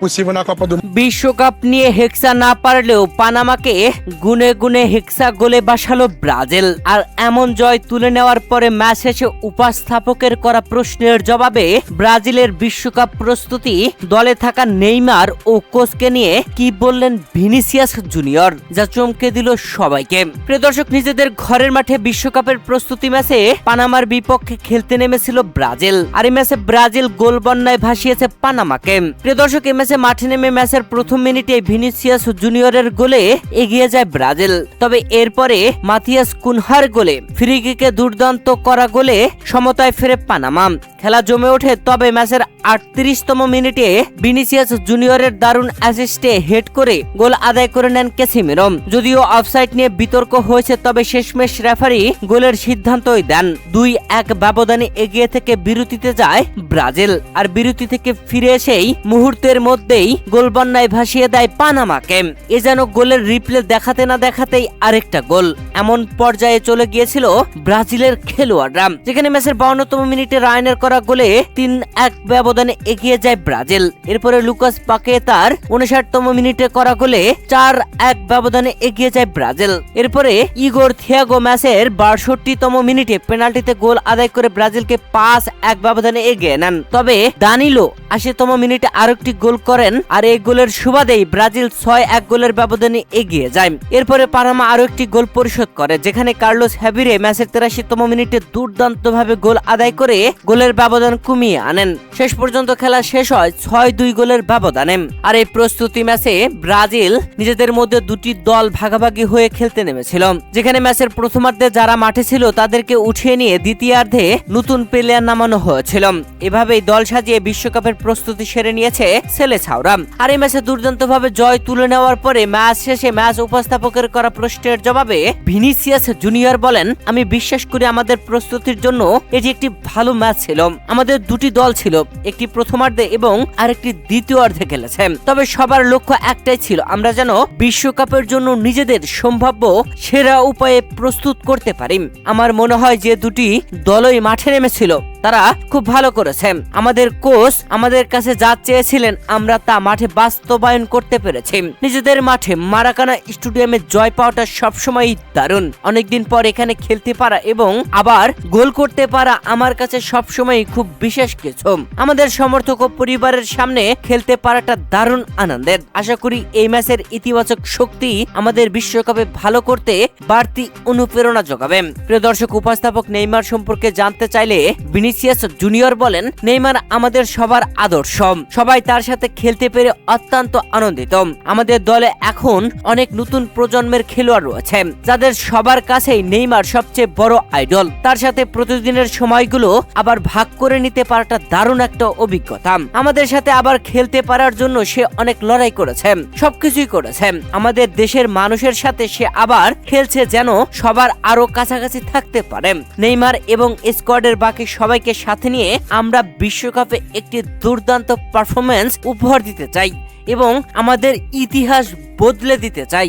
possível na Copa do Mundo. বিশ্বকাপ নিয়ে হেক্সা না পারলেও পানামাকে গুনে গুনে হেক্সা গোলে বাসালো ব্রাজিল। আর এমন জয় তুলে নেওয়ার পরে ম্যাচ শেষে উপস্থাপকের করা প্রশ্নের জবাবে ব্রাজিলের বিশ্বকাপ প্রস্তুতি, দলে থাকা নেইমার ও কোচকে নিয়ে কি বললেন ভিনিসিয়াস জুনিয়র, যা চমকে দিল সবাইকে। প্রিয় দর্শক, নিজেদের ঘরের মাঠে বিশ্বকাপের প্রস্তুতি ম্যাচে পানামার বিপক্ষে খেলতে নেমেছিল ব্রাজিল। আর এই ম্যাচে ব্রাজিল গোল বন্যায় ভাসিয়েছে পানামাকে। প্রিয় দর্শক, এই ম্যাচে মাঠে নেমে ম্যাচের প্রথম মিনিটে ভিনিসিয়াস জুনিয়রের গোলে এগিয়ে যায় ব্রাজিল। তবে এরপরে মাথিয়াস কুনহার গোলে, ফ্রি কিকে দুর্দান্ত করা গোলে সমতায় ফেরে পানামা। খেলা জমে ওঠে, তবে ম্যাচের 38তম মিনিটে ভিনিসিয়াস জুনিয়রের দারুণ অ্যাসিস্টে হেড করে গোল আদায় করে নেন ক্যাসিমিরো। যদিও অফসাইড নিয়ে বিতর্ক হয়েছে, তবে শেষমেশ রেফারি গোলের সিদ্ধান্তই দেন। 2-1 ব্যবধানে এগিয়ে থেকে বিরতিতে যায় ব্রাজিল। আর বিরতি থেকে ফিরে এসেই মুহূর্তের মধ্যেই গোল বন্যায় ভাসিয়ে দেয় পানামাকে। এ যেন গোলের রিপ্লে দেখাতে না দেখাতেই আরেকটা গোল। এমন পর্যায়ে চলে গিয়েছিল ব্রাজিলের খেলোয়াড়রা, যেখানে ম্যাচের 52তম মিনিটে রায়নের করা গোলে 3-1 ব্যবধানে এগিয়ে যায় ব্রাজিল। এরপরে লুকাস পাকেতার 59তম মিনিটে করা গোলে 4-1 ব্যবধানে এগিয়ে যায় ব্রাজিল। এরপরে ইগোর থিয়াগো ম্যাচের 62তম মিনিটে পেনাল্টিতে গোল আদায় করে ব্রাজিলকে 5-1 ব্যবধানে এগিয়ে নেন। তবে দানিলো 80তম মিনিটে আরেকটি গোল করেন। আর এই গোলের সুবাদেই ব্রাজিল 6-1 গোলের ব্যবধানে এগিয়ে যায়। এরপরে পানামা আরো একটি গোল পরিশোধ করে, যেখানে কার্লোস হেভিরে ম্যাচের 83তম মিনিটে দুর্দান্তভাবে গোল আদায় করে গোলের ব্যবধান কমিয়ে আনেন। শেষ পর্যন্ত খেলা শেষ হয় 6-2 গোলের ব্যবধানে। আর এই প্রস্তুতি ম্যাচে ব্রাজিল নিজেদের মধ্যে দুটি দল ভাগাভাগি হয়ে খেলতে নেমেছিল, যেখানে ম্যাচের প্রথমার্ধে যারা মাঠে ছিল তাদেরকে উঠিয়ে নিয়ে দ্বিতীয়ার্ধে নতুন প্লেয়ার নামানো হয়েছিল। এভাবেই দল সাজিয়ে বিশ্বকাপের প্রস্তুতি সেরে নিয়েছে সেলেসাওরা। আর এই ম্যাচে দুর্দান্তভাবে জয় তুলে নেওয়ার পরে ম্যাচ শেষে ম্যাচ উপস্থাপকের করা প্রশ্নের জবাবে ভিনিসিয়াস জুনিয়র বলেন, আমি বিশ্বাস করি আমাদের প্রস্তুতির জন্য এটি একটি ভালো ম্যাচ ছিল। আমাদের দুটি দল ছিল, একটি প্রথমার্ধে এবং আরেকটি দ্বিতীয়ার্ধে খেলেছে। তবে সবার লক্ষ্য একটাই ছিল, আমরা যেন বিশ্বকাপের জন্য নিজেদের সম্ভাব্য সেরা উপায়ে প্রস্তুত করতে পারি। আমার মনে হয় যে দুটি দলই মাঠে নেমেছিল তারা খুব ভালো করেছে। আমাদের কোচ আমাদের কাছে যা চেয়েছিলেন আমরা তা মাঠে বাস্তবায়ন করতে পেরেছি। নিজেদের মাঠে মারাকানা স্টেডিয়ামে জয় পাওয়াটা সবসময়ই দারুণ। অনেকদিন পর এখানে খেলতে পারা এবং আবার গোল করতে পারা আমার কাছে সবসময় খুব বিশেষ কিছু। আমাদের সমর্থক ও পরিবারের সামনে খেলতে পারাটা দারুণ আনন্দের। আশা করি এই ম্যাচের ইতিবাচক শক্তি আমাদের বিশ্বকাপে ভালো করতে বাড়তি অনুপ্রেরণা যোগাবে। প্রিয় দর্শক, উপস্থাপক নেইমার সম্পর্কে জানতে চাইলে ভিনিসিয়াস জুনিয়র বলেন, নেইমার আমাদের সবার আদর্শ, সবাই তার সাথে খেলতে পেরে অত্যন্ত আনন্দিত। আমাদের দলে এখন অনেক নতুন প্রজন্মের খেলোয়াড় রয়েছে, যাদের সবার কাছেই নেইমার সবচেয়ে বড় আইডল। তার সাথে প্রতিদিনের সময়গুলো আবার ভাগ করে নিতে পারাটা দারুণ একটা অভিজ্ঞতা। আমাদের সাথে আবার খেলতে পারার জন্য সে অনেক লড়াই করেছে, সবকিছুই করেছে। আমাদের দেশের মানুষের সাথে সে আবার খেলছে যেন সবার আরো কাছাকাছি থাকতে পারে। নেইমার এবং স্কোয়াডের বাকি সবাইকে সাথে নিয়ে আমরা বিশ্বকাপে একটি দুর্দান্ত পারফরম্যান্স উপহার দিতে চাই এবং আমাদের ইতিহাস বদলে দিতে চাই।